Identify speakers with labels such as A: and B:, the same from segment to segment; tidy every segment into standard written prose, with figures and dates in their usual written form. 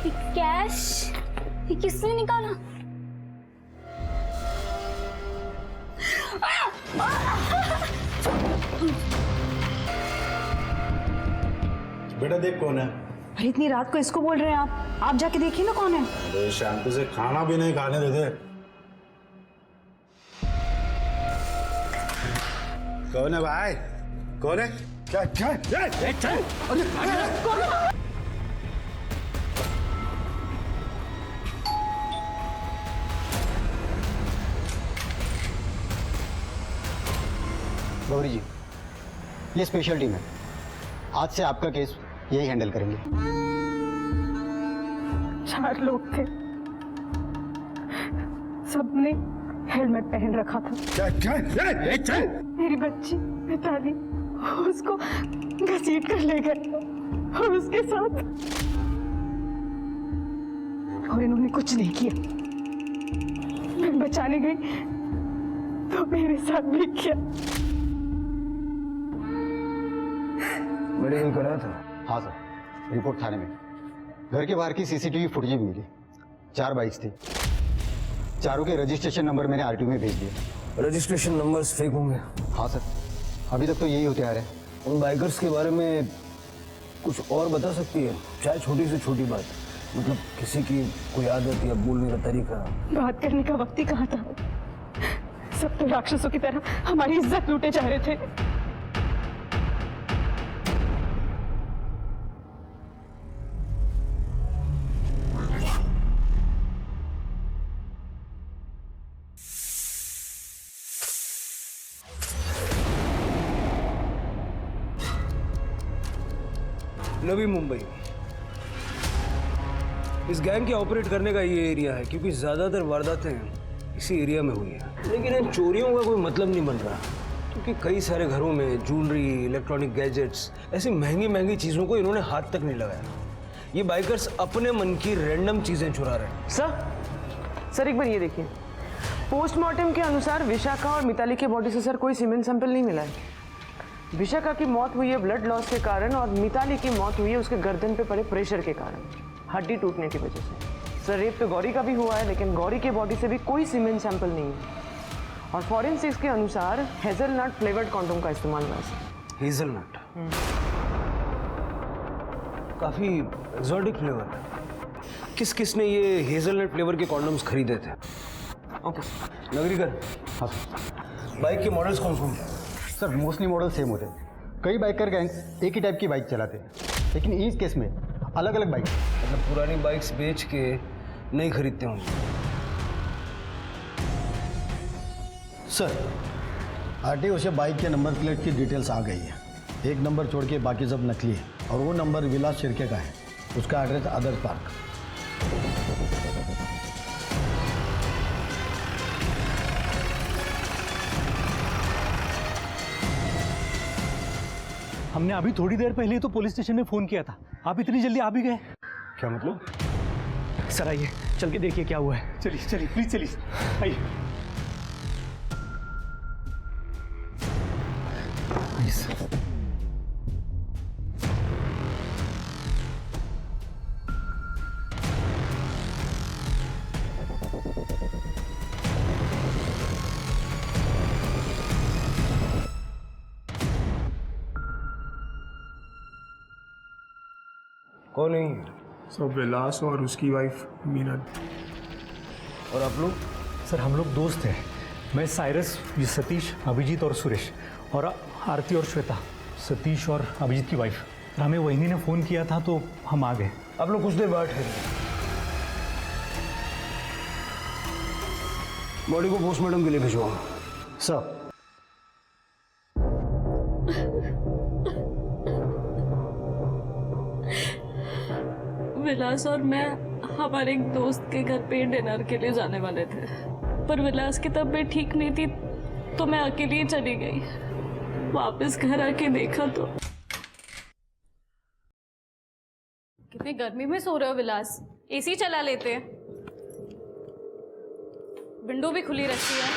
A: Cash ये किसने निकाला?
B: बेटा देख कौन है।
C: अरे इतनी रात को इसको बोल रहे हैं आप जाके देखिए ना कौन है।
B: अरे शांति से खाना भी नहीं खाने देते। कौन है भाई? कौन है? क्या क्या चल
D: गौरी जी, ये स्पेशल टीम है। आज से आपका केस यही हैंडल करेंगे।
C: 4 लोग थे, सबने हेलमेट पहन रखा था।
B: क्या क्या चल।
C: मेरी बच्ची मिताली, उसको घसीट कर ले गए और उसके साथ, और इन्होंने कुछ नहीं किया। मैं बचाने गई तो मेरे साथ भी किया।
D: मेडिकल कराया था? हाँ सर, रिपोर्ट थाने में। घर के बाहर की सीसीटीवी फुटेज भी मिली। 4 बाइक्स थी, चारों के रजिस्ट्रेशन नंबर मैंने आरटीओ में भेज दिए।
E: रजिस्ट्रेशन नंबर्स फेक होंगे?
D: हाँ सर, अभी तक तो यही होते आ रहे हैं।
E: उन बाइकर्स के बारे में कुछ और बता सकती है? चाहे छोटी से छोटी बात, मतलब किसी की कोई आदत या बोलने का तरीका।
C: बात करने का वक्त ही कहाँ था। सब तो राक्षसों की तरह हमारी इज्जत लूटे जा रहे थे।
E: नवी मुंबई, इस गैंग के ऑपरेट करने का ये एरिया है क्योंकि ज्यादातर वारदातें इसी एरिया में हुई हैं। लेकिन इन चोरियों का कोई मतलब नहीं बन रहा क्योंकि कई सारे घरों में ज्वेलरी, इलेक्ट्रॉनिक गैजेट्स, ऐसी महंगी महंगी चीजों को इन्होंने हाथ तक नहीं लगाया। ये बाइकर्स अपने मन की रैंडम चीजें चुरा रहे हैं।
F: सर एक बार ये देखिए, पोस्टमार्टम के अनुसार विशाखा और मिताली के बॉडी से सर कोई सीमेंट सैंपल नहीं मिला है। विशाखा की मौत हुई है ब्लड लॉस के कारण और मिताली की मौत हुई है उसके गर्दन पे पड़े प्रेशर के कारण, हड्डी टूटने की वजह से। सर रेप तो गौरी का भी हुआ है लेकिन गौरी के बॉडी से भी कोई सीमेंट सैंपल नहीं है और फॉरेंसिक्स के अनुसार हेजलनट फ्लेवर्ड कॉन्डोम का इस्तेमाल हुआ है।
E: हेजलनट काफी एक्सोटिक फ्लेवर है। किस किस ने ये हेजलनट फ्लेवर के कॉन्डोम्स खरीदे थे? ओके नगरीकर,
D: हाँ सर।
E: बाइक के मॉडल्स कौन कौन हैं?
D: सर मोस्टली मॉडल सेम होते हैं। कई बाइकर गैंग एक ही टाइप की बाइक चलाते हैं, लेकिन इस केस में अलग अलग बाइक।
E: मतलब पुरानी बाइक्स बेच के नहीं खरीदते होंगे।
B: सर आरटीओ से बाइक के नंबर प्लेट की डिटेल्स आ गई है। एक नंबर छोड़ के बाकी सब नकली है और वो नंबर विलास शिर्के का है। उसका एड्रेस आदर्श पार्क।
G: हमने अभी थोड़ी देर पहले तो पुलिस स्टेशन में फोन किया था, आप इतनी जल्दी आ भी गए?
E: क्या मतलब?
G: सर आइए चल के देखिए क्या हुआ है। चलिए चलिए प्लीज चलिए आइए।
E: कौन है?
H: सब विलास और उसकी वाइफ मीना।
E: और आप लोग?
G: सर हम लोग दोस्त हैं। मैं साइरस, ये सतीश, अभिजीत और सुरेश, और आरती और श्वेता, सतीश और अभिजीत की वाइफ। हमें वहीनी ने फ़ोन किया था तो हम आ गए।
E: आप लोग कुछ देर बाद ठहरिए। बॉडी को पोस्टमार्टम के लिए भिजवाओ।
D: सर
A: विलास और मैं हमारे एक दोस्त के घर पे डिनर के लिए जाने वाले थे, पर विलास की तबीयत ठीक नहीं थी तो मैं अकेली ही चली गई। वापस घर आके देखा तो कितनी गर्मी में सो रहे हो विलास? एसी चला लेते हैं, विंडो भी खुली रहती है।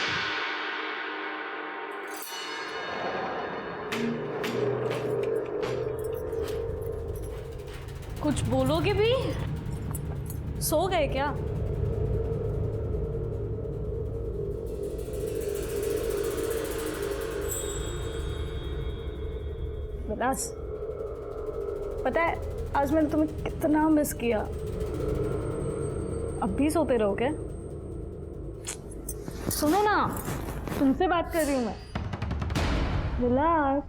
A: कुछ बोलोगे भी? सो गए क्या? विलास, पता है आज मैंने तुम्हें कितना मिस किया। अब भी सोते रहोगे? सुनो ना, तुमसे बात कर रही हूँ मैं। विलास,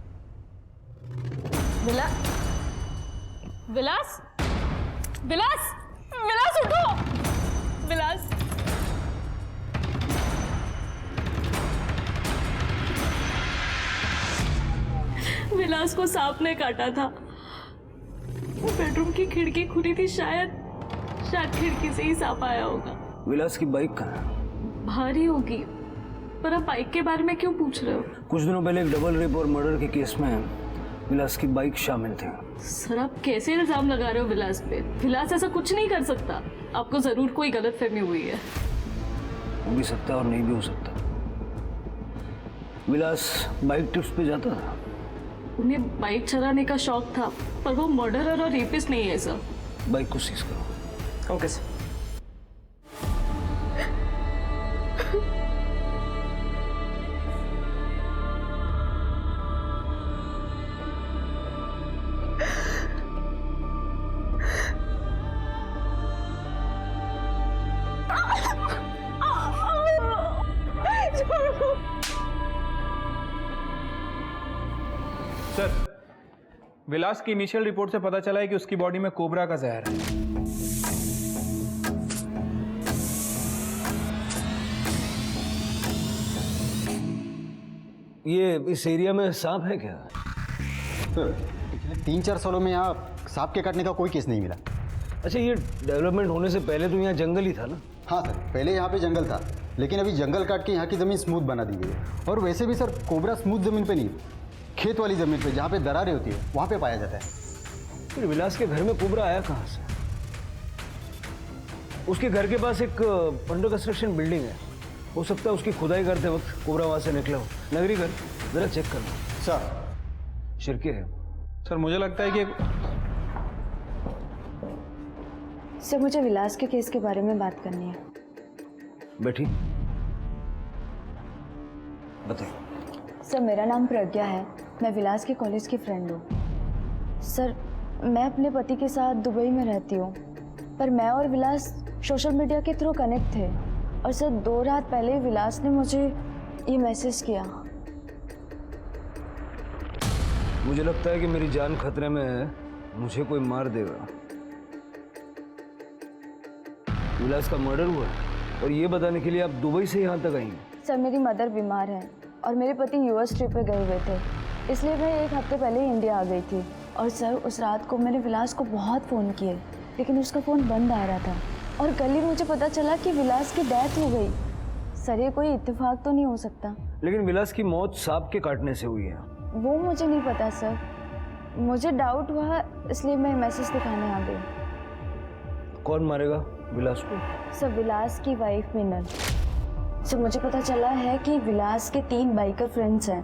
A: विलास, विलास, विलास, विलास उठो, विलास। विलास को सांप ने काटा था। वो बेडरूम की खिड़की खुली थी, शायद खिड़की से ही सांप आया होगा।
E: विलास की बाइक कहाँ है?
A: बाहर ही होगी। पर आप बाइक के बारे में क्यों पूछ रहे हो?
E: कुछ दिनों पहले एक डबल रेप और मर्डर के केस में विलास की बाइक शामिल थी।
A: सर आप कैसे इल्जाम लगा रहे हो विलास पे? विलास ऐसा कुछ नहीं कर सकता। आपको जरूर कोई गलतफहमी हुई है।
E: हो भी सकता है और नहीं भी हो सकता। विलास बाइक ट्रिप्स पे जाता था।
A: उन्हें बाइक चलाने का शौक था, पर वो मर्डरर और रेपिस्ट नहीं है सर।
E: बाइक को सीज करो।
F: Okay sir.
H: सर, विलास की इनिशियल रिपोर्ट से पता चला है कि उसकी बॉडी में कोबरा का जहर है।
E: ये इस एरिया में सांप है क्या?
D: सर पिछले 3-4 सालों में यहाँ सांप के काटने का कोई केस नहीं मिला।
E: अच्छा, ये डेवलपमेंट होने से पहले तो यहाँ जंगल ही था ना?
D: हाँ सर, पहले यहाँ पे जंगल था, लेकिन अभी जंगल काट के यहाँ की ज़मीन स्मूथ बना दी गई है। और वैसे भी सर कोबरा स्मूथ ज़मीन पे नहीं, खेत वाली ज़मीन पे जहाँ पे दरारें होती है वहाँ पे पाया जाता है।
E: फिर विलास के घर में कोबरा आया कहाँ से? उसके घर के पास एक अंडर कंस्ट्रक्शन बिल्डिंग है। हो सकता है उसकी खुदाई करते वक्त कोबरा वहाँ से निकला हो। नगरी घर जरा चेक कर लो।
D: सर
E: शिरके है।
H: सर मुझे लगता है कि
I: सर मुझे विलास के केस के बारे में बात करनी है।
E: बैठी, बताइए।
I: सर मेरा नाम प्रज्ञा है, मैं विलास के कॉलेज की फ्रेंड हूँ। सर मैं अपने पति के साथ दुबई में रहती हूँ, पर मैं और विलास सोशल मीडिया के थ्रू कनेक्ट थे। और सर 2 रात पहले विलास ने मुझे ये मैसेज किया।
E: मुझे लगता है कि मेरी जान खतरे में है, मुझे कोई मार देगा। विलास का मर्डर हुआ है और ये बताने के लिए आप दुबई से यहाँ तक आई हैं?
I: सर मेरी मदर बीमार है और मेरे पति यूएस ट्रिप पे गए हुए थे, इसलिए मैं 1 हफ्ते पहले ही इंडिया आ गई थी। और सर उस रात को मैंने विलास को बहुत फ़ोन किए, लेकिन उसका फ़ोन बंद आ रहा था। और कल ही मुझे पता चला कि विलास की डेथ हो गई। सर ये कोई इत्तेफाक तो नहीं हो सकता?
E: लेकिन विलास की मौत सांप के काटने से हुई है।
I: वो मुझे नहीं पता सर, मुझे डाउट हुआ इसलिए मैं मैसेज दिखाने आ गई।
E: कौन मारेगा विलास को?
I: सर विलास की वाइफ मिनल। सर मुझे पता चला है कि विलास के 3 बाइकर फ्रेंड्स हैं,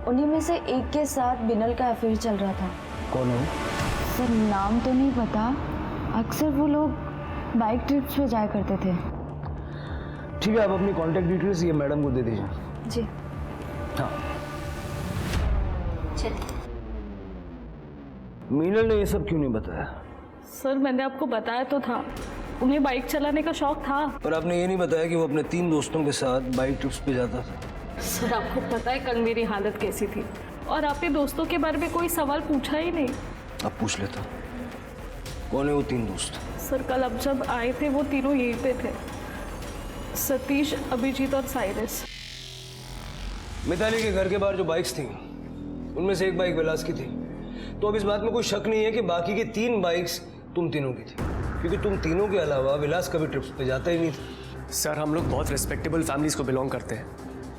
I: उन्हीं में से एक के साथ मिनल का अफेयर चल रहा था।
E: कौन है?
I: सर नाम तो नहीं पता, अक्सर वो लोग बाइक ट्रिप्स पे जाया करते थे।
E: ठीक है, आप अपनी कॉन्टैक्ट डिटेल्स ये मैडम को दे दीजिए।
I: जी
E: हाँ। मीनल ने ये सब क्यों नहीं बताया?
A: सर मैंने आपको बताया तो था, उन्हें बाइक चलाने का शौक था।
E: पर आपने ये नहीं बताया कि वो अपने 3 दोस्तों के साथ बाइक ट्रिप्स पे जाता था।
A: सर आपको पता है कल मेरी हालत कैसी थी, और आपने दोस्तों के बारे में कोई सवाल पूछा ही नहीं।
E: अब पूछ लेता, कौन है वो 3 दोस्त?
A: सर कल अब जब आए थे वो तीनों यहीं पे थे, सतीश, अभिजीत और साइरस।
E: मिताली के घर के बाहर जो बाइक्स थी उनमें से एक बाइक विलास की थी, तो अब इस बात में कोई शक नहीं है कि बाकी की 3 बाइक्स तुम तीनों की थी, क्योंकि तुम तीनों के अलावा विलास कभी ट्रिप्स पे जाता ही नहीं था।
J: सर हम लोग बहुत रिस्पेक्टेबल फैमिलीज को बिलोंग करते हैं।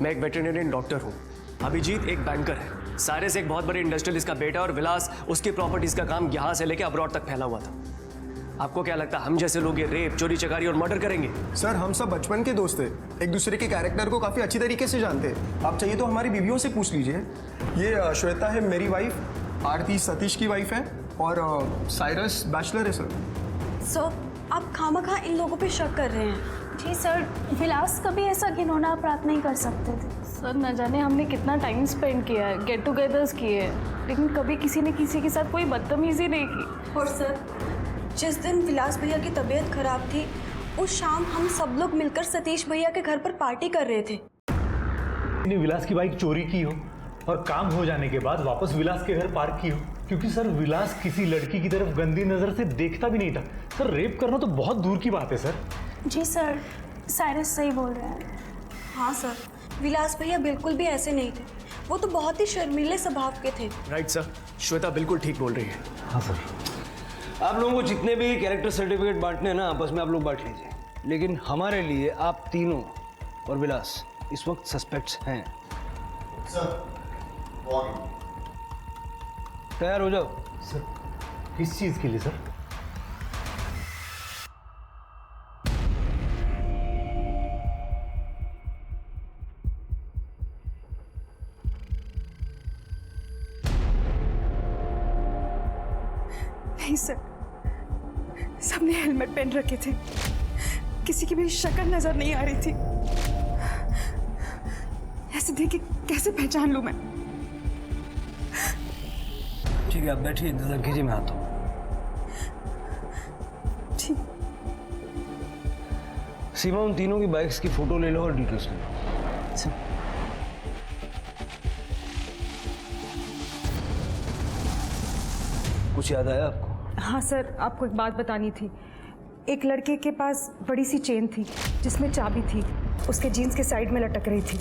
J: मैं एक वेटरनरियन डॉक्टर हूँ, अभिजीत एक बैंकर है, साइरस एक बहुत बड़े इंडस्ट्रियलिस्ट का बेटा, और विलास उसकी प्रॉपर्टीज का काम यहाँ से लेके अब्रॉड तक फैला हुआ था। आपको क्या लगता है हम जैसे लोग ये रेप, चोरी चकारी और मर्डर करेंगे?
H: सर हम सब बचपन के दोस्त थे, एक दूसरे के कैरेक्टर को काफ़ी अच्छी तरीके से जानते हैं। आप चाहिए तो हमारी बीवियों से पूछ लीजिए। ये श्वेता है मेरी वाइफ, आरती सतीश की वाइफ है, और साइरस बैचलर है सर।
I: सो
K: आप खामखा इन लोगों पे शक कर रहे हैं।
I: जी सर, विलास कभी ऐसा घिनौना अपराध नहीं कर सकते थे।
A: सर न जाने हमने कितना टाइम स्पेंड किया है, गेट टुगेदर्स किए हैं, लेकिन कभी किसी ने किसी के साथ कोई बदतमीजी नहीं की।
K: और सर, जिस दिन विलास भैया की तबीयत खराब थी उस शाम हम सब लोग मिलकर सतीश भैया के घर पर पार्टी कर रहे थे।
G: ने विलास की बाइक चोरी की हो और काम हो जाने के बाद वापस विलास के घर पार्क की हो, क्योंकि सर विलास किसी लड़की की तरफ गंदी नजर से देखता भी नहीं था। सर रेप करना तो बहुत दूर की बात है सर।
I: जी सर, साइरस सही बोल रहे हैं।
K: हाँ सर, विलास भैया बिल्कुल भी ऐसे नहीं थे, वो तो बहुत ही शर्मीले स्वभाव के थे।
J: राइट सर, श्वेता बिल्कुल ठीक बोल रही है।
G: हाँ सर।
E: आप लोगों को जितने भी कैरेक्टर सर्टिफिकेट बांटने हैं ना, आपस में आप लोग बांट लीजिए, लेकिन हमारे लिए आप तीनों और विलास इस वक्त सस्पेक्ट्स हैं।
D: सर
E: तैयार हो जाओ।
G: सर किस चीज के लिए सर?
C: नहीं सर, सबने हेलमेट पहन रखे थे, किसी की भी शक्ल नजर नहीं आ रही थी। ऐसे देख के कैसे पहचान लूं मैं?
E: ठीक है, आप बैठिए, इंतजार कीजिए, मैं आता हूँ।
C: ठीक।
E: सीमा, उन तीनों की बाइक्स की फोटो ले लो और डिटेल्स ले लो। कुछ याद आया आपको?
C: हाँ सर, आपको एक बात बतानी थी। एक लड़के के पास बड़ी सी चेन थी जिसमें चाबी थी, उसके जीन्स के साइड में लटक रही थी।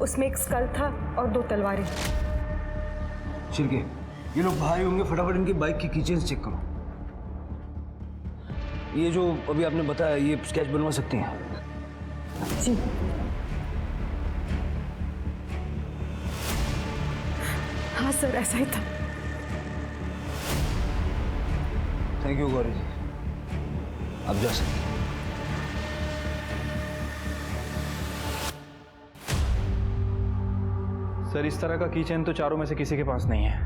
C: उसमें एक स्कल था और 2 तलवारें।
E: छिड़के, ये लोग भाई होंगे, फटाफट इनकी बाइक की कीचेन्स चेक करो। ये जो अभी आपने बताया, ये स्केच बनवा सकती हैं?
C: जी। हाँ सर, ऐसा ही था।
E: थैंक यू गौरी जी, आप जा सकते हैं।
L: सर इस तरह का कीचेन तो चारों में से किसी के पास नहीं है।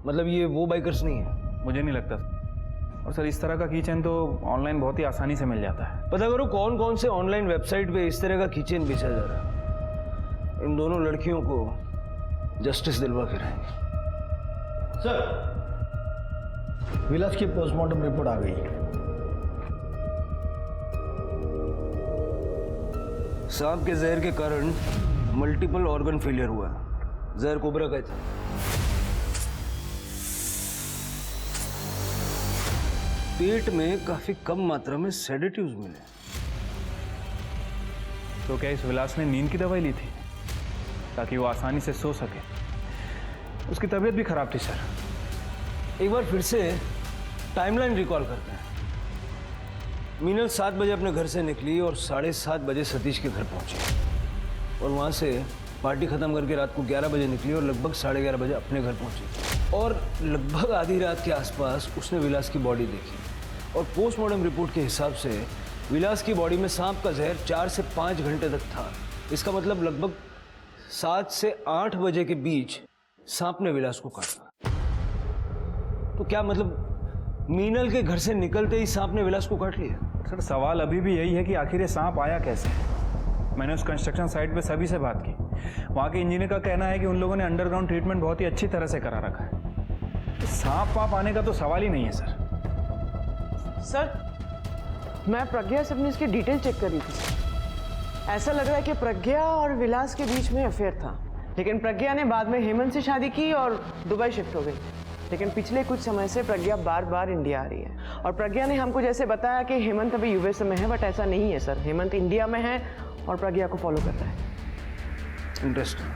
E: मतलब ये वो बाइकर्स नहीं है?
L: मुझे नहीं लगता। और सर इस तरह का कीचेन तो ऑनलाइन बहुत ही आसानी से मिल जाता है।
E: पता करो कौन कौन से ऑनलाइन वेबसाइट पे इस तरह का कीचेन बेचा जा रहा है। इन दोनों लड़कियों को जस्टिस दिलवा के रहेंगे।
B: सर, विलास की पोस्टमार्टम रिपोर्ट आ गई है।
E: सांप के जहर के कारण मल्टीपल ऑर्गन फेलियर हुआ। जहर कोबरा का था। पेट में काफी कम मात्रा में सेडेटिव्स मिले।
L: तो क्या इस विलास ने नींद की दवाई ली थी ताकि वो आसानी से सो सके? उसकी तबीयत भी खराब थी सर।
E: एक बार फिर से टाइमलाइन रिकॉल करते हैं। मीनल 7 बजे अपने घर से निकली और 7:30 बजे सतीश के घर पहुंची और वहां से पार्टी खत्म करके रात को 11 बजे निकली और लगभग 11:30 बजे अपने घर पहुंची और लगभग आधी रात के आसपास उसने विलास की बॉडी देखी और पोस्टमार्टम रिपोर्ट के हिसाब से विलास की बॉडी में सांप का जहर 4 से 5 घंटे तक था। इसका मतलब लगभग 7 से 8 बजे के बीच सांप ने विलास को काटा। तो क्या मतलब मीनल के घर से निकलते ही सांप ने विलास को काट लिया?
L: सर सवाल अभी भी यही है कि आखिर ये सांप आया कैसे। मैंने उस कंस्ट्रक्शन साइट पे सभी से बात की। वहाँ के इंजीनियर का कहना है कि उन लोगों ने अंडरग्राउंड ट्रीटमेंट बहुत ही अच्छी तरह से करा रखा है। सांप वाप आने का तो सवाल ही नहीं है सर।
F: सर, मैं प्रज्ञा से अपनी इसकी डिटेल चेक कर रही थी। ऐसा लग रहा है कि प्रज्ञा और विलास के बीच में अफेयर था, लेकिन प्रज्ञा ने बाद में हेमंत से शादी की और दुबई शिफ्ट हो गई। लेकिन पिछले कुछ समय से प्रज्ञा बार बार इंडिया आ रही है और प्रज्ञा ने हमको जैसे बताया कि हेमंत अभी यूएस में है, बट ऐसा नहीं है सर। हेमंत इंडिया में है और प्रज्ञा को फॉलो कर रहा है।
E: इंटरेस्टिंग।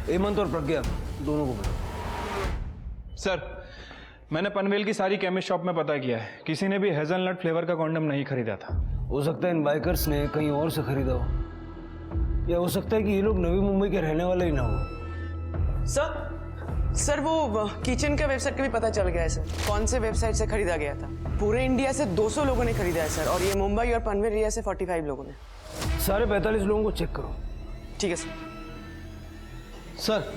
E: हेमंत और प्रज्ञा दोनों को बुलाओ।
L: सर मैंने पनवेल की सारी केमिस्ट शॉप में पता किया है, किसी ने भी हेजलनट फ्लेवर का कॉन्डम नहीं खरीदा था।
E: हो सकता है इन बाइकर्स ने कहीं और से खरीदा हो, या हो सकता है कि ये लोग नवी मुंबई के रहने वाले ही ना हो।
F: सर वो किचन का वेबसाइट का भी पता चल गया है सर, कौन से वेबसाइट से खरीदा गया था। पूरे इंडिया से 200 लोगों ने खरीदा है सर, और ये मुंबई और पनवेल एरिया से 45 लोगों ने।
E: सारे 45 लोगों को चेक करो।
F: ठीक है सर।
B: सर,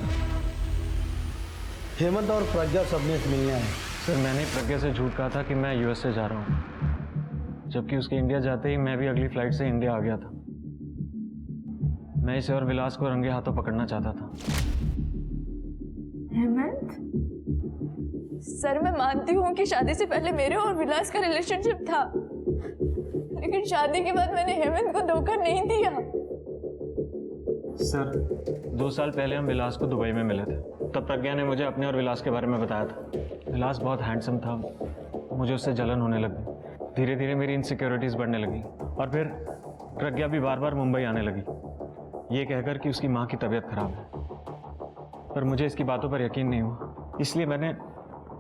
B: हेमंत और प्रज्ञा सबने मिलने आए।
M: सर मैंने प्रज्ञा से झूठ कहा था कि मैं यूएस से जा रहा हूँ, जबकि उसके इंडिया जाते ही मैं भी अगली फ्लाइट से इंडिया आ गया था। मैं इसे और विलास को रंगे हाथों पकड़ना चाहता था।
I: हेमंत, सर मैं मानती हूँ कि शादी से पहले मेरे और विलास का रिलेशनशिप था, लेकिन शादी के बाद मैंने हेमंत को धोखा नहीं दिया।
M: सर 2 साल पहले हम विलास को दुबई में मिले थे। तब प्रज्ञा ने मुझे अपने और विलास के बारे में बताया था। विलास बहुत हैंडसम था, मुझे उससे जलन होने लगी। धीरे धीरे मेरी इनसिक्योरिटीज़ बढ़ने लगी और फिर प्रज्ञा भी बार बार मुंबई आने लगी, ये कहकर कि उसकी माँ की तबीयत खराब है। पर मुझे इसकी बातों पर यकीन नहीं हुआ, इसलिए मैंने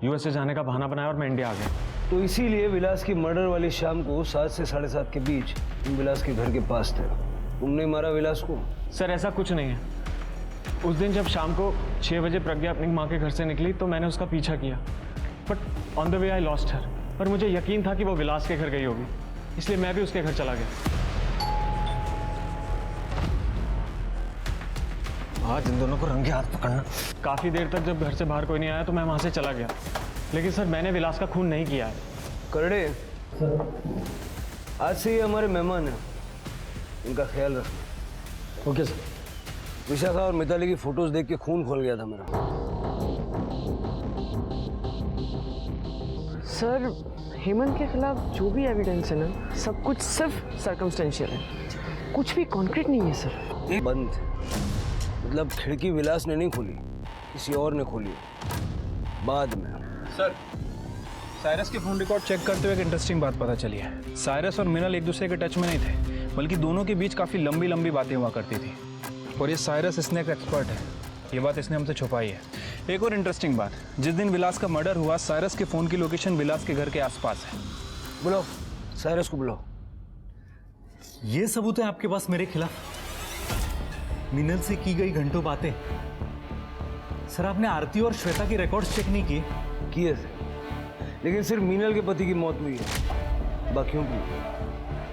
M: यूएस से जाने का बहाना बनाया और मैं इंडिया आ गया।
E: तो इसीलिए विलास की मर्डर वाली शाम को 7 से 7:30 के बीच तुम विलास के घर के पास थे। तुमने मारा विलास को?
M: सर ऐसा कुछ नहीं है। उस दिन जब शाम को 6 बजे प्रज्ञा अपनी माँ के घर से निकली तो मैंने उसका पीछा किया, but on the way I lost her. पर मुझे यकीन था कि वो विलास के घर गई होगी, इसलिए मैं भी उसके घर चला गया। आज इन दोनों को रंगे हाथ पकड़ना। काफ़ी देर तक जब घर से बाहर कोई नहीं आया तो मैं वहाँ से चला गया, लेकिन सर मैंने विलास का खून नहीं किया है।
E: करड़े, आज से ये हमारे मेहमान हैं, इनका ख्याल रखना।
B: Okay sir.
E: विशाखा और मिताली की फोटोज देख के खून खोल गया था मेरा।
F: सर हेमंत के खिलाफ जो भी एविडेंस है ना, सब कुछ सिर्फ सर्कमस्टेंशियल है, कुछ भी कॉन्क्रीट नहीं है सर।
E: बंद मतलब खिड़की विलास ने नहीं खोली, किसी और ने खोली बाद में।
L: सर साइरस के फोन रिकॉर्ड चेक करते हुए एक इंटरेस्टिंग बात पता चली है। साइरस और मिनल एक दूसरे के टच में नहीं थे, बल्कि दोनों के बीच काफ़ी लंबी लंबी बातें हुआ करती थी। और ये साइरस स्नेक एक्सपर्ट है, ये बात इसने हमसे छुपाई है। एक और इंटरेस्टिंग बात, जिस दिन विलास का मर्डर हुआ साइरस के फ़ोन की लोकेशन विलास के घर के आसपास है।
E: बुलाओ साइरस को, बुलाओ।
G: ये सबूत है आपके पास मेरे खिलाफ? मिनल से की गई घंटों बातें। सर आपने आरती और श्वेता के रिकॉर्ड्स चेक नहीं किए?
E: थे, लेकिन सिर्फ मीनल के पति की मौत हुई है, बाकियों की।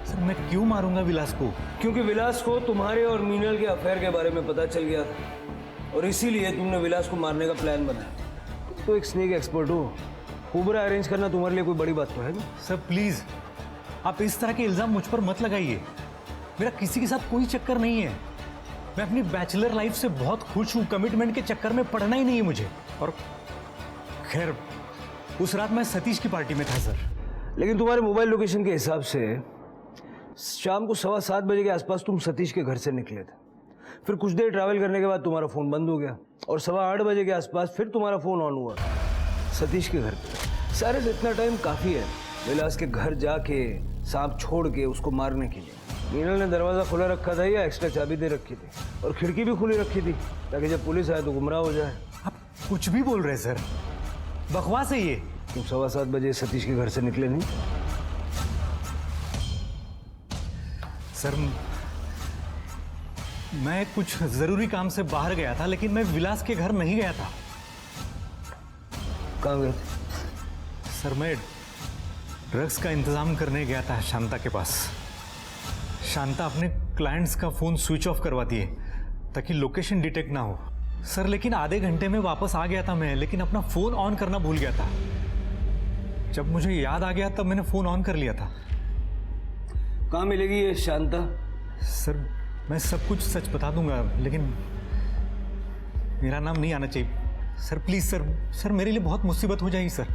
G: सर मैं क्यों मारूंगा विलास को?
E: क्योंकि विलास को तुम्हारे और मीनल के अफेयर के बारे में पता चल गया था और इसीलिए तुमने विलास को मारने का प्लान बनाया। तो एक स्नेक एक्सपर्ट हो, कोबरा अरेंज करना तुम्हारे लिए कोई बड़ी बात तो है नहीं।
G: सर प्लीज आप इस तरह के इल्जाम मुझ पर मत लगाइए। मेरा किसी के साथ कोई चक्कर नहीं है। मैं अपनी बैचलर लाइफ से बहुत खुश हूँ, कमिटमेंट के चक्कर में पड़ना ही नहीं है मुझे। और खैर उस रात मैं सतीश की पार्टी में था सर।
E: लेकिन तुम्हारे मोबाइल लोकेशन के हिसाब से शाम को 7:15 बजे के आसपास तुम सतीश के घर से निकले थे। फिर कुछ देर ट्रैवल करने के बाद तुम्हारा फ़ोन बंद हो गया और 8:15 बजे के आसपास फिर तुम्हारा फ़ोन ऑन हुआ सतीश के घर पे। सारे से इतना टाइम काफ़ी है विलास के घर जाके सांप छोड़ के उसको मारने के लिए। मीनल ने दरवाज़ा खुला रखा था या एक्स्ट्रा चाबी दे रखी थी और खिड़की भी खुली रखी थी ताकि जब पुलिस आए तो गुमराह हो जाए।
G: आप कुछ भी बोल रहे सर, बकवास है ये।
E: तुम 7:15 बजे सतीश के घर से निकले नहीं?
G: सर मैं कुछ ज़रूरी काम से बाहर गया था, लेकिन मैं विलास के घर नहीं गया था।
E: कहाँ गए?
G: सर मैं ड्रग्स का इंतज़ाम करने गया था शांता के पास। शांता अपने क्लाइंट्स का फ़ोन स्विच ऑफ करवाती है ताकि लोकेशन डिटेक्ट ना हो। सर लेकिन आधे घंटे में वापस आ गया था मैं, लेकिन अपना फ़ोन ऑन करना भूल गया था। जब मुझे याद आ गया तब मैंने फ़ोन ऑन कर लिया था।
E: कहाँ मिलेगी ये शांता?
G: सर मैं सब कुछ सच बता दूंगा, लेकिन मेरा नाम नहीं आना चाहिए सर। प्लीज़ सर, सर मेरे लिए बहुत मुसीबत हो जाएगी सर।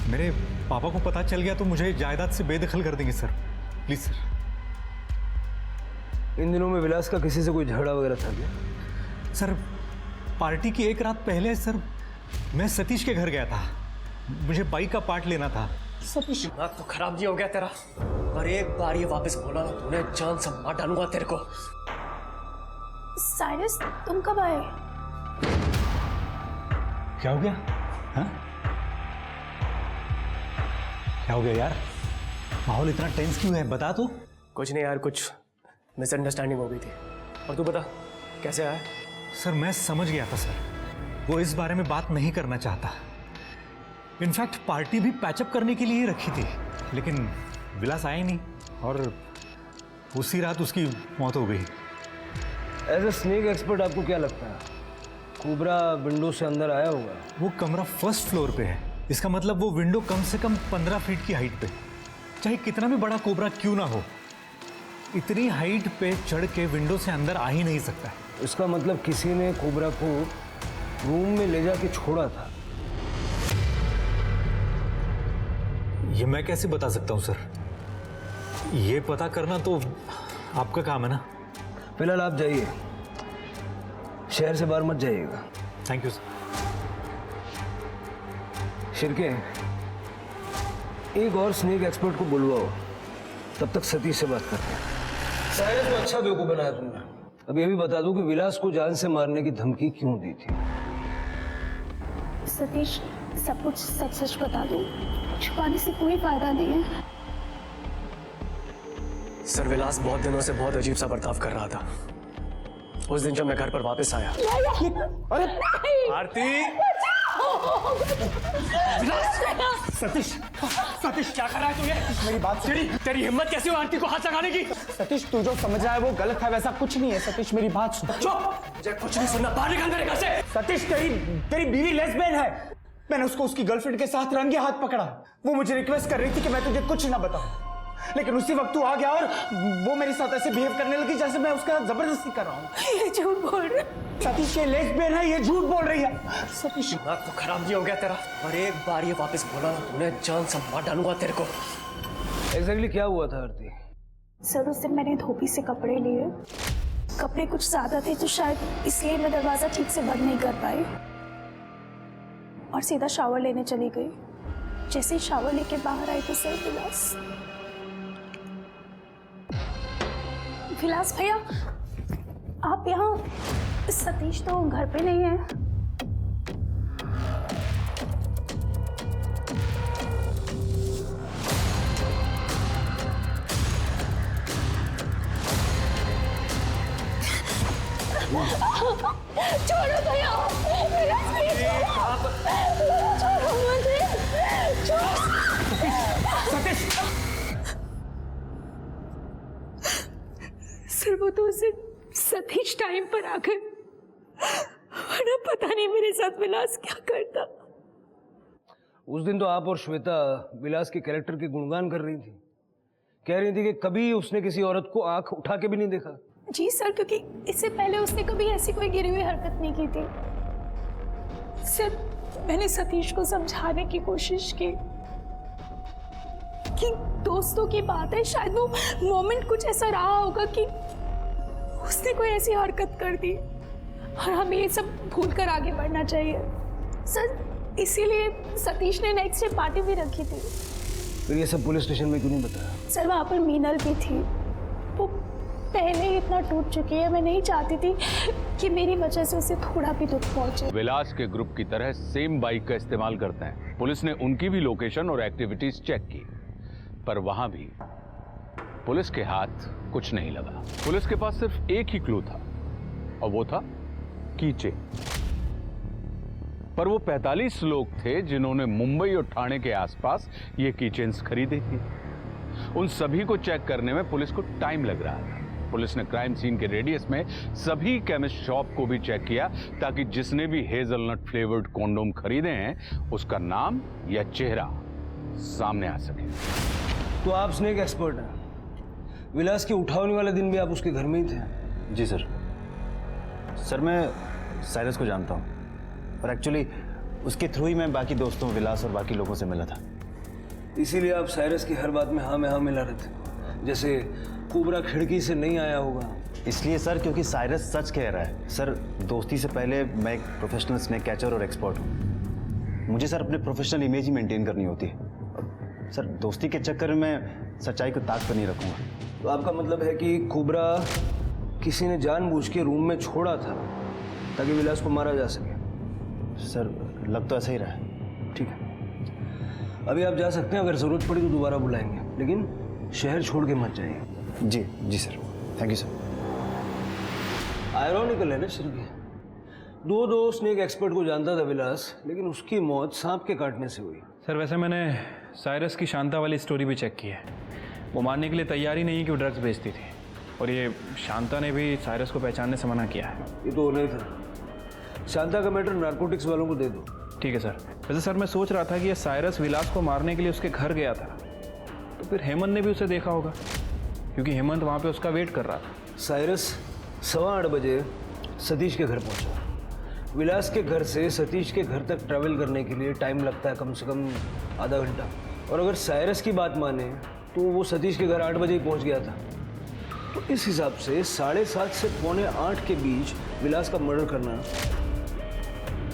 G: मेरे पापा को पता चल गया तो मुझे जायदाद से बेदखल कर देंगे सर। Please sir.
E: इन दिनों में विलास का किसी से कोई झगड़ा वगैरह था क्या?
G: सर पार्टी की एक रात पहले सर मैं सतीश के घर गया था, मुझे बाइक का पार्ट लेना था।
J: सतीश दिमाग तो खराब नहीं हो गया तेरा? और एक बार ये वापस बोला ना तूने जान से मार डालूंगा तेरे को।
K: साइरस तुम कब आए?
G: क्या हो गया? हाँ क्या हो गया यार? माहौल इतना टेंस क्यों है, बता तो।
J: कुछ नहीं यार, कुछ मिसअंडरस्टैंडिंग हो गई थी। और तू बता कैसे आया?
G: सर मैं समझ गया था सर, वो इस बारे में बात नहीं करना चाहता। इनफैक्ट पार्टी भी पैचअप करने के लिए ही रखी थी, लेकिन विलास आया ही नहीं और उसी रात उसकी मौत हो गई।
E: एज ए स्नेक एक्सपर्ट आपको क्या लगता है कोबरा विंडो से अंदर आया होगा?
G: वो कमरा फर्स्ट फ्लोर पे है इसका मतलब वो विंडो कम से कम 15 फीट की हाइट पे, चाहे कितना भी बड़ा कोबरा क्यों ना हो, इतनी हाइट पे चढ़ के विंडो से अंदर आ ही नहीं सकता है।
E: इसका मतलब किसी ने कोबरा को रूम में ले जाके छोड़ा था।
G: ये मैं कैसे बता सकता हूँ सर? ये पता करना तो आपका काम है ना।
E: फिलहाल आप जाइए, शहर से बाहर मत जाइएगा।
G: Thank you sir.
E: शिरके, एक और स्नेक एक्सपर्ट को बुलवाओ, तब तक सतीश से बात करते हैं। साइरस को अच्छा बेवकूफ बनाया तुमने। अब ये भी बता दो कि विलास को जान से मारने की धमकी क्यों दी थी?
I: सतीश, सब कुछ सच सच बता दो, छुपाने से कोई फायदा नहीं है।
J: सर, विलास बहुत दिनों से बहुत अजीब सा बर्ताव कर रहा था। उस दिन जब मैं घर पर वापस आया। अरे आरती!
L: सतीश, सतीश क्या कर रहा है तू? ये मेरी बात सुन। तेरी हिम्मत कैसे हो आरती को हाथ लगाने की? सतीश, तू जो समझ रहा है वो गलत है, वैसा कुछ नहीं है। सतीश मेरी बात सुन।
J: चुप! मुझे कुछ नहीं सुनना, बाहर निकल मेरे घर से।
L: सतीश, तेरी बीवी लेस्बियन है। मैंने उसको उसकी गर्लफ्रेंड के साथ रंगे हाथ पकड़ा। वो मुझे रिक्वेस्ट कर रही थी कि मैं तुझे कुछ ना बताऊं, लेकिन उसी वक्त तू आ गया और वो मेरे साथ ऐसे बिहेव करने लगी जैसे मैं उसका जबरदस्ती कर रहा हूँ।
I: ये झूठ बोल रहे।
L: सतीश, ये लेस्बियन है, ये झूठ बोल रही है। सतीश,
J: दिमाग तो खराब नहीं हो गया तेरा? और एक बार ये वापस बोला ना, तूने जान से मार डालूंगा तेरे को।
E: एग्जैक्टली क्या हुआ था आरती?
I: सर, उस दिन मैंने धोबी से कपड़े लिए। कपड़े कुछ ज्यादा थे तो शायद इसलिए मैं दरवाजा ठीक से बंद नहीं कर पाई और सीधा शावर लेने चली गई। जैसे ही शावर लेके बाहर आई तो सर विलास भैया, आप यहाँ? सतीश तो घर पे नहीं है। छोड़ो भैया, छोड़ो मुझे,
L: सतीश!
I: सर, वो तो उसे सतीश टाइम पर आकर, वरना पता नहीं मेरे साथ विलास क्या करता।
E: उस दिन तो आप और श्वेता विलास के कैरेक्टर के गुणगान कर रही थी, कह रही थी कि कभी उसने किसी औरत को आंख उठा के भी नहीं देखा।
I: जी सर, क्योंकि इससे पहले उसने कभी ऐसी कोई गिरी हुई हरकत नहीं की थी। सर, मैंने सतीश को समझाने की कोशिश की कि दोस्तों की बात है, शायद वो मोमेंट कुछ ऐसा रहा होगा कि उसने कोई ऐसी हरकत कर दी और हमें ये सब भूल कर आगे बढ़ना चाहिए। सर, इसीलिए सतीश ने नेक्स्ट डे पार्टी भी रखी थी।
E: फिर ये सब पुलिस स्टेशन में क्यों नहीं बताया?
I: सर, वहाँ पर मीनल भी थी। वो पहले ही इतना टूट चुकी है, मैं नहीं चाहती थी कि मेरी वजह से उसे थोड़ा भी दुख पहुंचे।
N: विलास के ग्रुप की तरह सेम बाइक का इस्तेमाल करते हैं। पुलिस ने उनकी भी लोकेशन और एक्टिविटीज चेक की, पर वहां भी पुलिस के हाथ कुछ नहीं लगा। पुलिस के पास सिर्फ एक ही क्लू था और वो था कीचे। पर वो 45 लोग थे जिन्होंने मुंबई और ठाणे के आसपास ये कीचेन्स खरीदे थे। उन सभी को चेक करने में पुलिस को टाइम लग रहा था। पुलिस ने क्राइम सीन के रेडियस में सभी केमिस्ट शॉप को भी चेक किया ताकि जिसने भी हेजलनट फ्लेवर्ड कॉन्डोम खरीदे हैं उसका नाम या चेहरा सामने आ सके।
E: तो आप स्नेक एक्सपर्ट हैं। विलास के उठाने वाले दिन भी आप उसके घर में ही थे?
D: जी सर। सर, मैं साइरस को जानता हूँ और एक्चुअली उसके थ्रू ही मैं बाकी दोस्तों विलास और बाकी लोगों से मिला था।
E: इसीलिए आप साइरस की हर बात में हाँ में हाँ मिला रहे थे, जैसे कोबरा खिड़की से नहीं आया होगा।
D: इसलिए सर क्योंकि साइरस सच कह रहा है। सर, दोस्ती से पहले मैं एक प्रोफेशनल स्नेक कैचर और एक्सपर्ट हूँ। मुझे सर अपने प्रोफेशनल इमेज ही मेंटेन करनी होती है। सर, दोस्ती के चक्कर में मैं सच्चाई को ताक पर नहीं रखूँगा।
E: तो आपका मतलब है कि कोबरा किसी ने जानबूझ के रूम में छोड़ा था ताकि विलास को मारा जा सके?
D: सर, लग तो ऐसा ही रहा है।
E: ठीक है, अभी आप जा सकते हैं। अगर जरूरत पड़ी तो दोबारा बुलाएंगे, लेकिन शहर छोड़ के मत जाइए।
D: जी sir, thank you sir.
E: Ironical है ना शिरके, दो स्नेक एक्सपर्ट को जानता था विलास, लेकिन उसकी मौत सांप के काटने से हुई।
L: सर, वैसे मैंने साइरस की शांता वाली स्टोरी भी चेक की है। वो मानने के लिए तैयार ही नहीं है कि वो ड्रग्स बेचती थी, और ये शांता ने भी साइरस को पहचानने से मना किया है।
E: ये तो नहीं था। शांता का मैटर नारकोटिक्स वालों को दे दो,
L: ठीक है सर। वैसे सर मैं सोच रहा था कि ये साइरस विलास को मारने के लिए उसके घर गया था, तो फिर हेमंत ने भी उसे देखा होगा, क्योंकि हेमंत वहाँ पे उसका वेट कर रहा था।
E: साइरस 8:15 बजे सतीश के घर पहुंचा। विलास के घर से सतीश के घर तक ट्रैवल करने के लिए टाइम लगता है कम से कम आधा घंटा, और अगर साइरस की बात माने तो वो सतीश के घर 8 बजे ही पहुंच गया था। तो इस हिसाब से 7:30 से 7:45 के बीच विलास का मर्डर करना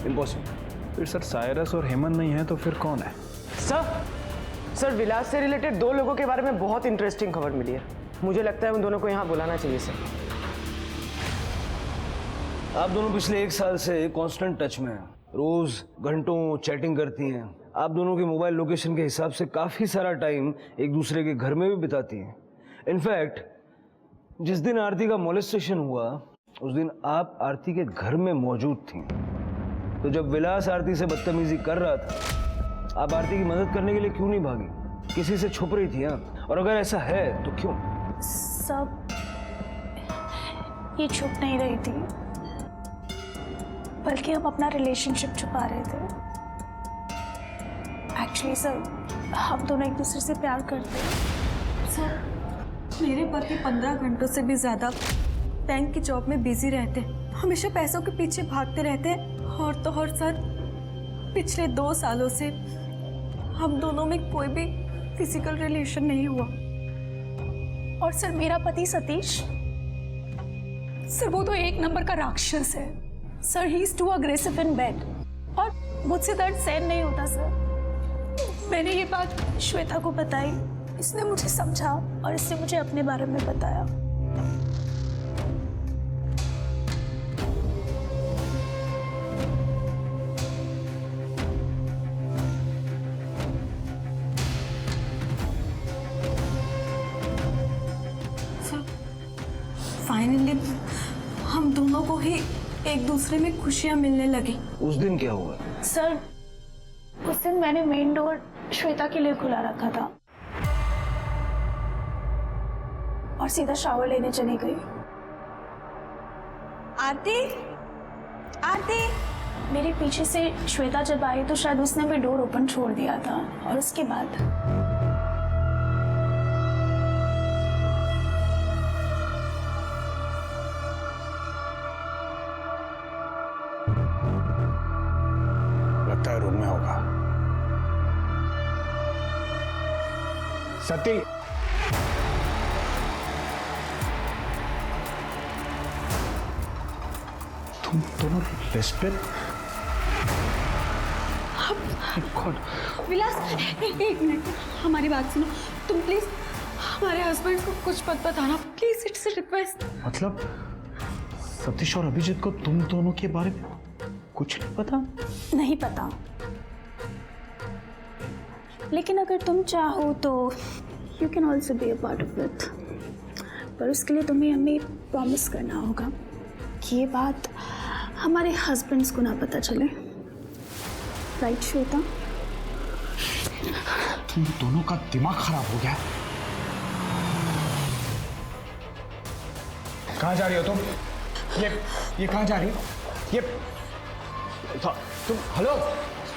E: इम्पॉसिबल।
L: फिर सर साइरस और हेमंत नहीं है तो फिर कौन है?
F: सर विलास से रिलेटेड 2 लोगों के बारे में बहुत इंटरेस्टिंग खबर मिली है। मुझे लगता है उन दोनों को यहाँ बुलाना चाहिए सर।
E: आप दोनों पिछले 1 साल से कांस्टेंट टच में हैं, रोज घंटों चैटिंग करती हैं। आप दोनों की मोबाइल लोकेशन के हिसाब से काफ़ी सारा टाइम एक दूसरे के घर में भी बिताती हैं। इनफैक्ट जिस दिन आरती का मोलेस्टेशन हुआ उस दिन आप आरती के घर में मौजूद थी। तो जब विलास आरती से बदतमीजी कर रहा था, आप आरती की मदद करने के लिए क्यों नहीं भागी? किसी से छुप रही थी? हाँ, और अगर ऐसा है तो क्यों?
O: सब ये छुप नहीं रही थी, बल्कि हम अपना रिलेशनशिप छुपा रहे थे। एक्चुअली सर हम दोनों एक दूसरे से प्यार करते हैं।
K: सर मेरे पति 15 घंटों से भी ज़्यादा बैंक की जॉब में बिजी रहते हैं, हमेशा पैसों के पीछे भागते रहते हैं। और तो और सर पिछले 2 सालों से हम दोनों में कोई भी फिजिकल रिलेशन नहीं हुआ।
O: और सर मेरा पति सतीश, सर वो तो 1 नंबर का राक्षस है sir. He is too aggressive in bed और मुझसे दर्द सहन नहीं होता सर। मैंने ये बात श्वेता को बताई, इसने मुझे समझा और इसने मुझे अपने बारे में बताया।
K: फाइनली हम दोनों को ही एक दूसरे में खुशियां मिलने लगी।
E: उस दिन क्या हुआ?
O: सर उस दिन मैंने मेन डोर श्वेता के लिए खुला रखा था और सीधा शावर लेने चली गई।
K: आरती, आरती।
O: मेरे पीछे से श्वेता जब आई तो शायद उसने भी डोर ओपन छोड़ दिया था और उसके बाद
G: लगता है रूम में होगा। सती, तुम दोनों लिस्टेड?
K: विलास एक मिनट हमारी बात सुनो। तुम प्लीज हमारे हस्बैंड को कुछ मत बताना प्लीज, इट्स अ रिक्वेस्ट।
G: मतलब सतीश और अभिजीत को तुम दोनों के बारे में कुछ नहीं पता?
O: नहीं पता, लेकिन अगर तुम चाहो तो you can also be a part of it. पर उसके लिए तुम्हें हमें प्रॉमिस करना होगा कि ये बात हमारे हस्बैंड्स को ना पता चले। राइट श्वेता?
G: तुम दोनों का दिमाग खराब हो गया। कहाँ जा रही हो तुम? ये कहाँ जा रही हो? ये तुम हेलो,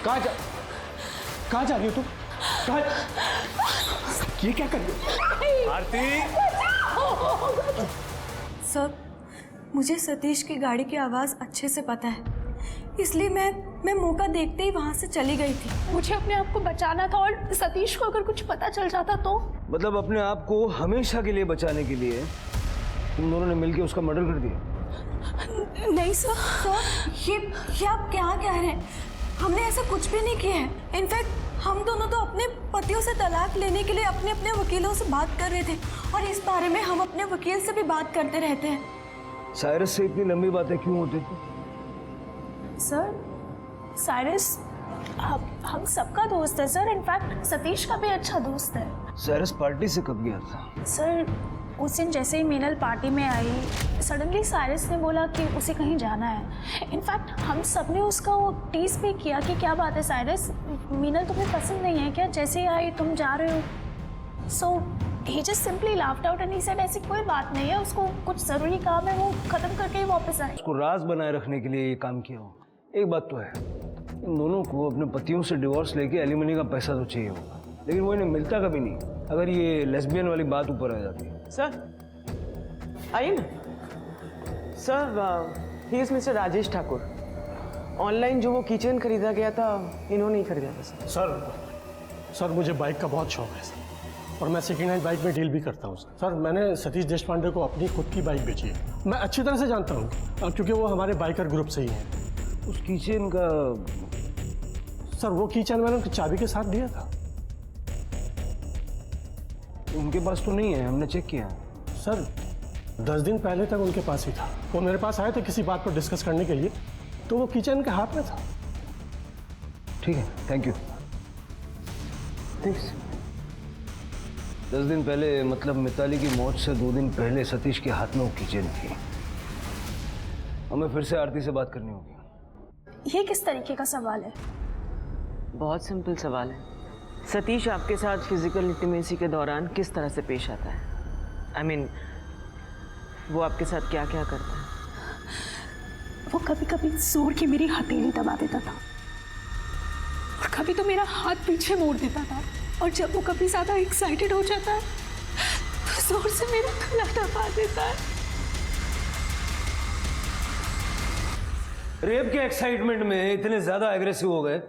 G: कहाँ जा रही हो तुम? ये क्या कर रही हो?
L: आरती!
K: सर मुझे सतीश की गाड़ी की आवाज़ अच्छे से पता है, इसलिए मैं मौका देखते ही वहाँ से चली गई थी।
O: मुझे अपने आप को बचाना था और सतीश को अगर कुछ पता चल जाता तो?
E: मतलब अपने आप को हमेशा के लिए बचाने के लिए तुम दोनों ने मिलकर उसका मर्डर कर दिया?
K: नहीं सर, ये आप क्या कह रहे हैं? हमने ऐसा कुछ भी नहीं किया है। इनफैक्ट हम दोनों तो अपने पतियों से तलाक लेने के लिए अपने अपने वकीलों से बात कर रहे थे और इस बारे में हम अपने वकील से भी बात करते रहते हैं।
E: साइरस से इतनी लंबी बातें क्यों होती थी?
O: सर साइरस हम सबका दोस्त है सर। इनफैक्ट सतीश का भी अच्छा दोस्त है।
E: साइरस पार्टी से कब गया था?
O: सर उस दिन जैसे ही मीनल पार्टी में आई, सडनली साइरस ने बोला कि उसे कहीं जाना है। इनफैक्ट हम सब ने उसका वो टीज भी किया कि क्या बात है साइरस, मीनल तुम्हें पसंद नहीं है क्या? जैसे ही आई तुम जा रहे हो। So he just simply laughed out and he said ऐसी कोई बात नहीं है, उसको कुछ ज़रूरी काम है, वो ख़त्म करके ही वापस आए।
E: उसको राज बनाए रखने के लिए ये काम किया हो। एक बात तो है, इन दोनों को अपने पतियों से डिवोर्स लेके एलिमनी का पैसा तो चाहिए होगा, लेकिन वो इन्हें मिलता कभी नहीं अगर ये लेस्बियन वाली बात ऊपर आ जाती है।
F: सर आइए ना। Sir he is mister Rajesh Thakur. Online जो वो किचन खरीदा गया था इन्होंने ही खरीदा था
P: सर मुझे बाइक का बहुत शौक है सर, और मैं सेकेंड हैंड बाइक में डील भी करता हूँ सर। मैंने सतीश देशपांडे को अपनी खुद की बाइक बेची है। मैं अच्छी तरह से जानता हूँ क्योंकि वो हमारे बाइकर ग्रुप से ही हैं।
E: उस किचन का
P: सर वो कीचेन मैंने उनकी चाबी के साथ दिया था।
E: उनके पास तो नहीं है, हमने चेक किया।
P: सर 10 दिन पहले तक उनके पास ही था। वो मेरे पास आए थे किसी बात पर डिस्कस करने के लिए, तो वो कीचेन के हाथ में था।
E: ठीक है, थैंक यू। 10 दिन पहले मतलब मिताली की मौत से 2 दिन पहले सतीश के हाथ में वो किचन थी। हमें फिर से आरती से बात करनी होगी।
O: ये किस तरीके का सवाल है?
F: बहुत सिंपल सवाल है। सतीश आपके साथ फिजिकल इंटीमेसी के दौरान किस तरह से पेश आता है? I mean, वो आपके साथ क्या क्या करता है?
O: वो कभी कभी जोर की मेरी हथेली दबा देता था और कभी तो मेरा हाथ पीछे मोड़ देता था, और जब वो कभी ज्यादा एक्साइटेड हो जाता है तो जोर से मेरा गला दबा देता है।
E: रेप के एक्साइटमेंट में इतने ज्यादा एग्रेसिव हो गए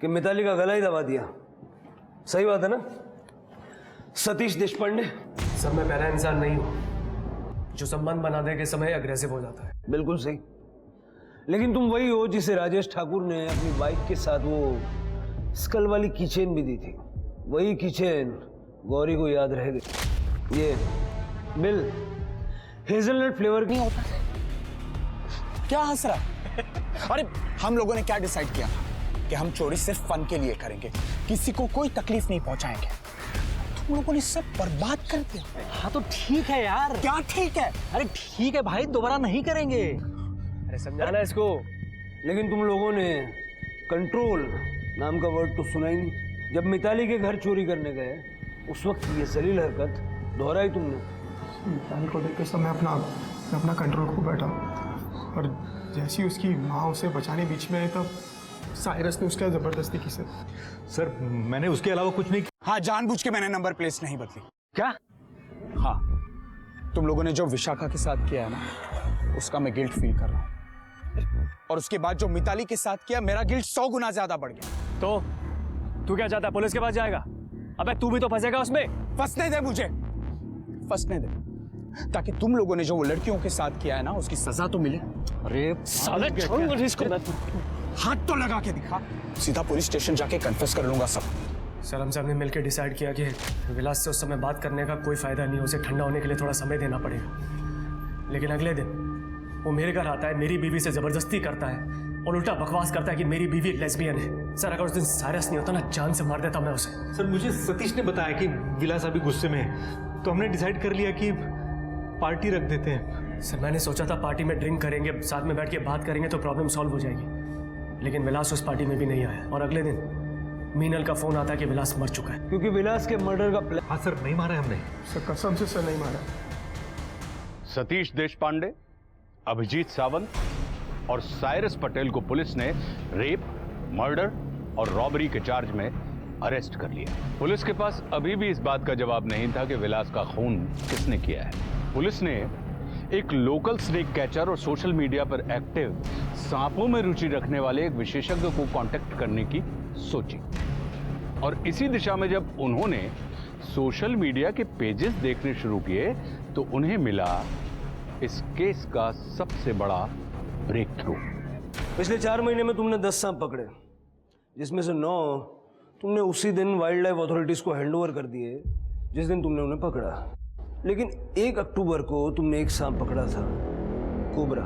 E: कि मिताली का गला ही दबा दिया। सही बात है ना सतीश देशपांडे?
J: सर मैं पहला इंसान नहीं हूं जो संबंध बनाने के समय अग्रेसिव हो जाता है।
E: बिल्कुल सही, लेकिन तुम वही हो जिसे राजेश ठाकुर ने अपनी बाइक के साथ वो स्कल वाली कीचेन भी दी थी। वही कीचेन गौरी को याद रह गई। ये बिल हेजलनट फ्लेवर की होता है।
Q: क्या हंस रहा है? अरे हम लोगों ने क्या डिसाइड किया कि हम चोरी सिर्फ फन के लिए करेंगे, किसी को कोई तकलीफ नहीं पहुंचाएंगे। तुम लोगों ने सब बर्बाद कर दिया।
G: हाँ तो ठीक है यार।
Q: क्या ठीक है?
G: अरे ठीक है भाई, दोबारा नहीं करेंगे।
E: अरे समझाना इसको। लेकिन तुम लोगों ने कंट्रोल नाम का वर्ड तो सुना ही नहीं। जब मिताली के घर चोरी करने गए उस वक्त ये जलील हरकत दोहराई तुमने।
H: मिताली को देख के सब मैं अपना कंट्रोल खो बैठा, और जैसी उसकी माँ उसे बचाने बीच में आई तब साइरस ने उसका जबरदस्ती की।
G: सर मैंने उसके अलावा कुछ नहीं किया।
Q: हाँ, जानबूझ के मैंने नंबर प्लेट नहीं बदली।
G: क्या?
Q: हाँ, तुम लोगों ने जो विशाखा के साथ किया है ना, उसका मैं गिल्ट फील कर रहा हूँ, और उसके बाद जो मिताली के साथ किया, मेरा गिल्ट 100 गुना ज्यादा बढ़ गया।
J: तो तू क्या चाहता है? पुलिस के पास जाएगा? अबे तू भी तो फंसेगा उसमें।
Q: फंसने दे मुझे, फंसने दे, ताकि तुम लोगों ने जो वो लड़कियों के साथ किया है ना, उसकी सजा तो मिले।
J: अरे साले छोड़ मुझे इसको।
Q: हाथ तो लगा के दिखा, सीधा पुलिस स्टेशन जाके कन्फेस कर लूंगा सब।
J: सर हम सब ने मिलकर डिसाइड किया कि विलास से उस समय बात करने का कोई फायदा नहीं, उसे ठंडा होने के लिए थोड़ा समय देना पड़ेगा। लेकिन अगले दिन वो मेरे घर आता है, मेरी बीवी से जबरदस्ती करता है और उल्टा बकवास करता है कि मेरी बीवी लेस्बियन है। सर अगर उस दिन साइरस नहीं होता ना, जान से मार देता मैं उसे।
G: सर मुझे सतीश ने बताया कि विलास अभी गुस्से में है, तो हमने डिसाइड कर लिया कि पार्टी रख देते हैं।
J: सर मैंने सोचा था पार्टी में ड्रिंक करेंगे, साथ में बैठ के बात करेंगे तो प्रॉब्लम सॉल्व हो जाएगी, लेकिन विलास उस पार्टी में भी नहीं आया। और अगले दिन मीनल का फोन आता है कि विलास मर चुका है।
E: क्योंकि विलास के मर्डर का प्लान।
G: हाँ सर, नहीं मारा हमने।
H: सर कसम से सर नहीं मारा।
N: सतीश देशपांडे, अभिजीत सावंत और साइरस पटेल को पुलिस ने रेप, मर्डर और रॉबरी के चार्ज में अरेस्ट कर लिया। पुलिस के पास अभी भी इस बात का जवाब नहीं था कि विलास का खून किसने किया है। पुलिस ने एक लोकल स्नेक कैचर और सोशल मीडिया पर एक्टिव सांपों में रुचि रखने वाले एक विशेषज्ञ को कांटेक्ट करने की सोची, और इसी दिशा में जब उन्होंने सोशल मीडिया के पेजेस देखने शुरू किए तो उन्हें मिला इस केस का सबसे बड़ा ब्रेक थ्रू।
E: पिछले 4 महीने में तुमने 10 सांप पकड़े, जिसमें से 9 तुमने उसी दिन वाइल्ड लाइफ अथॉरिटीज को हैंडओवर कर दिए जिस दिन तुमने उन्हें पकड़ा। लेकिन 1 अक्टूबर को तुमने एक सांप पकड़ा था, कोबरा,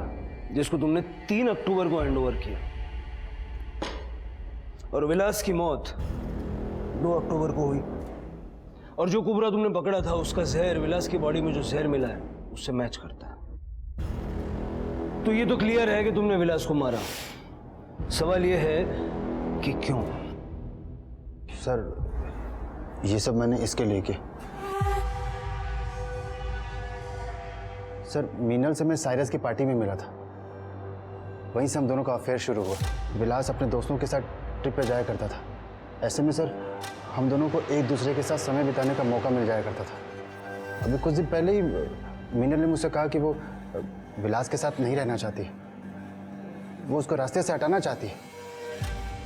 E: जिसको तुमने 3 अक्टूबर को हैंडओवर किया, और विलास की मौत 2 अक्टूबर को हुई। और जो कोबरा तुमने पकड़ा था उसका जहर विलास की बॉडी में जो जहर मिला है उससे मैच करता है। तो ये तो क्लियर है कि तुमने विलास को मारा। सवाल ये है कि क्यों?
D: सर ये सब मैंने इसके लिए किया। सर मीनल से मैं साइरस की पार्टी में मिला था, वहीं से हम दोनों का अफेयर शुरू हुआ। विलास अपने दोस्तों के साथ ट्रिप पे जाया करता था। ऐसे में सर हम दोनों को एक दूसरे के साथ समय बिताने का मौका मिल जाया करता था। अभी कुछ दिन पहले ही मीनल ने मुझसे कहा कि वो विलास के साथ नहीं रहना चाहती, वो उसको रास्ते से हटाना चाहती है।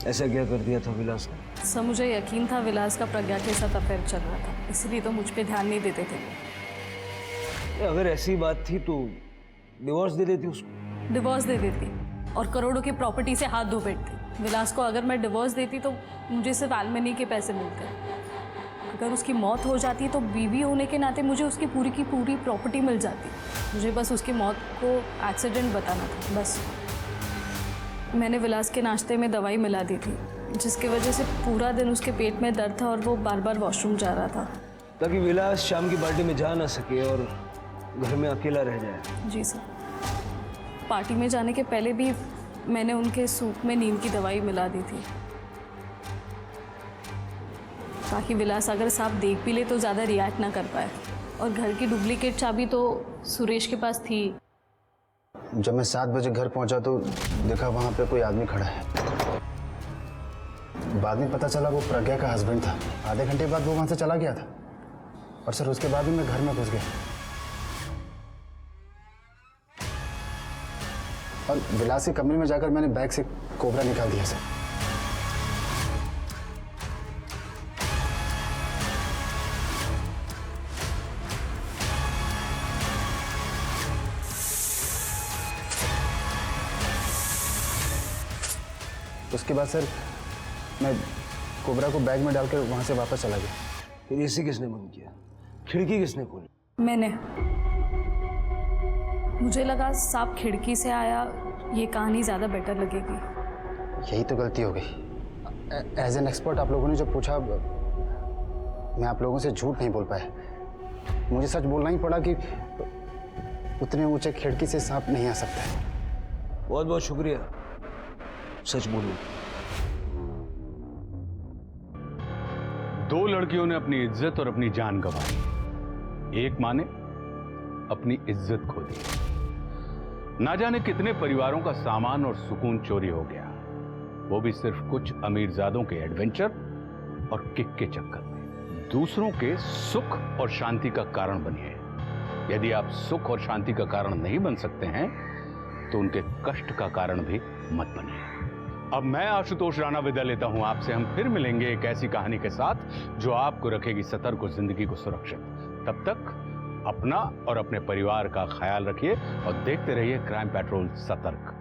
E: ऐसा क्या कर दिया था विलास ने?
A: सर मुझे यकीन था विलास का प्रज्ञा के साथ अफेयर चल रहा था, इसलिए तो मुझ पे ध्यान नहीं देते थे।
E: अगर ऐसी बात थी तो डिवोर्स दे देती उसको।
A: डिवोर्स दे देती और करोड़ों की प्रॉपर्टी से हाथ धो बैठती। विलास को अगर मैं डिवोर्स देती तो मुझे सिर्फ एलिमनी के पैसे मिलते। अगर उसकी मौत हो जाती तो बीवी होने के नाते मुझे उसकी पूरी की पूरी प्रॉपर्टी मिल जाती। मुझे बस उसकी मौत को एक्सीडेंट बताना था बस। मैंने विलास के नाश्ते में दवाई मिला दी थी, जिसकी वजह से पूरा दिन उसके पेट में दर्द था और वो बार बार वॉशरूम जा रहा था,
E: ताकि विलास शाम की पार्टी में जा ना सके और घर में अकेला रह जाए।
A: जी सर। पार्टी में जाने के पहले भी मैंने उनके सूप में नींद की दवाई मिला दी थी, ताकि विलास अगर सांप देख भी ले तो ज़्यादा रिएक्ट ना कर पाए। और घर की डुप्लीकेट चाबी तो सुरेश के पास थी।
D: जब मैं 7 बजे घर पहुंचा तो देखा वहां पे कोई आदमी खड़ा है। बाद में पता चला वो प्रज्ञा का हस्बैंड था। आधे घंटे बाद वो वहां से चला गया था और सर उसके बाद ही मैं घर में घुस गया और विलास के कमरे में जाकर मैंने बैग से कोबरा निकाल दिया सर। उसके बाद सर मैं कोबरा को बैग में डालकर वहां से वापस चला गया।
E: फिर एसी किसने बंद किया? खिड़की किसने खोली?
A: मैंने। मुझे लगा सांप खिड़की से आया, ये कहानी ज़्यादा बेटर लगेगी।
D: यही तो गलती हो गई। एज एन एक्सपर्ट आप लोगों ने जो पूछा मैं आप लोगों से झूठ नहीं बोल पाया। मुझे सच बोलना ही पड़ा कि उतने ऊंचे खिड़की से सांप नहीं आ सकता है।
E: बहुत बहुत शुक्रिया, सच बोलूं।
N: 2 लड़कियों ने अपनी इज्जत और अपनी जान गंवाई। एक माँ ने अपनी इज्जत खो दी। ना जाने कितने परिवारों का सामान और सुकून चोरी हो गया, वो भी सिर्फ कुछ अमीरजादों के एडवेंचर और किक के चक्कर में। दूसरों के सुख और शांति का कारण बनिए। यदि आप सुख और शांति का कारण नहीं बन सकते हैं तो उनके कष्ट का कारण भी मत बनिए। अब मैं आशुतोष राणा विदा लेता हूं आपसे। हम फिर मिलेंगे एक ऐसी कहानी के साथ जो आपको रखेगी सतर्क और जिंदगी को सुरक्षित। तब तक अपना और अपने परिवार का ख्याल रखिए और देखते रहिए क्राइम पेट्रोल सतर्क।